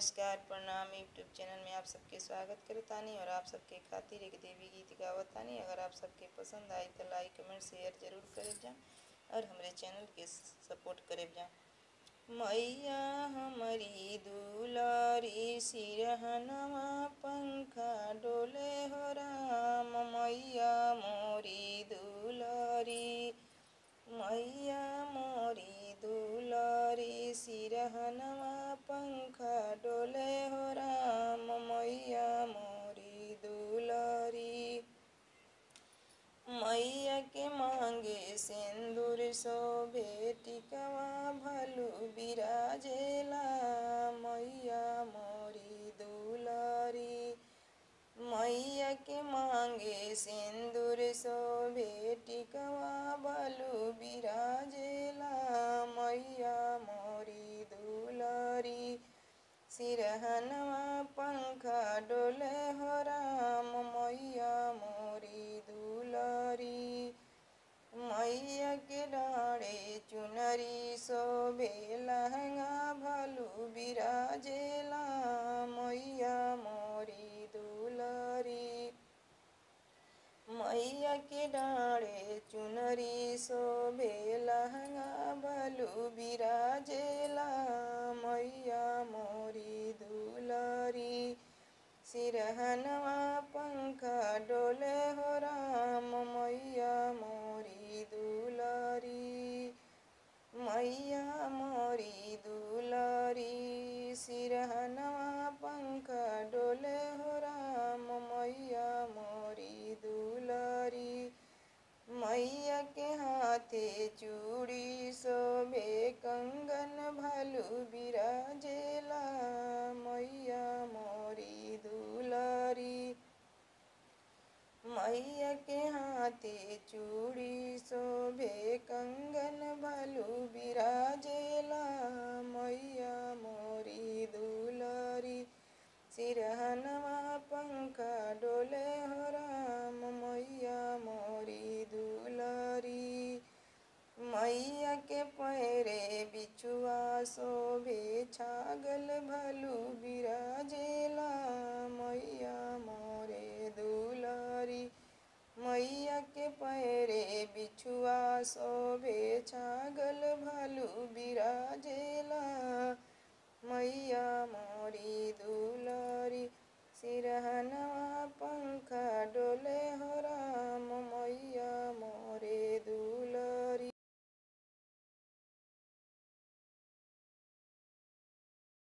नमस्कार प्रणाम। YouTube channel में आप सबके स्वागत करतानी और आप सबके खातिर एक देवी गीत गावतानी। अगर आप सबके पसंद आई तो लाइक कमेंट शेयर जरूर करे जा और हमारे चैनल के सपोर्ट करे जा। मैया हमारी दुलारी सिरहनवा पंखा डोले हो राम। मैया मोरी दुलारी, मैया मोरी दुलारी सिरहनवा पंखा डोले हो राम। मैया मोरी दुलारी, मैया के मांगे सिंदूर शोभे टिकवा भलू बिराजेला। मैया मोरी दुलारी, मैया के मांगे सिंदूर शोभे टिकवा भलू बिराजेला। मैया मोरी दुलारी, सिरहनवा पंखा डोले हो राम। मैया मोरी दुलारी, मैया के डाढ़े चुनरी शोभे लहंगा भलू बिराजेला। मैया मोरी दुलारी, मैया के डाढ़े चुनरी शोभे लहंगा भलू बिराजेला। मैया मोरी दुलारी, सिरहनवा पंखा डोले हो राम। मैया मोरी दुलारी, मैया मोरी दुलारी, सिरहनवा पंखा डोले हो राम। मैया मोरी दुलारी, मैया के हाथे चूड़ी शोभे कंगन भलू बिराजेला। मैया मोरी दुलारी, मैया के हाथे चूड़ी शोभे कंगन भलू बिराजेला। मैया मोरी दुलारी, सिरहनवा पंखा डोले हो राम। मैया मोरी दुलारी, मैया के पैरे बिछुआ शोभे छागल भलू बिराजेला। मैया मोरे दुलारी, मैया के पैरे बिछुआ शोभे छागल भलू बिराजेला। मैया मोरी दुलारी, सिरहनवा पंखा डोले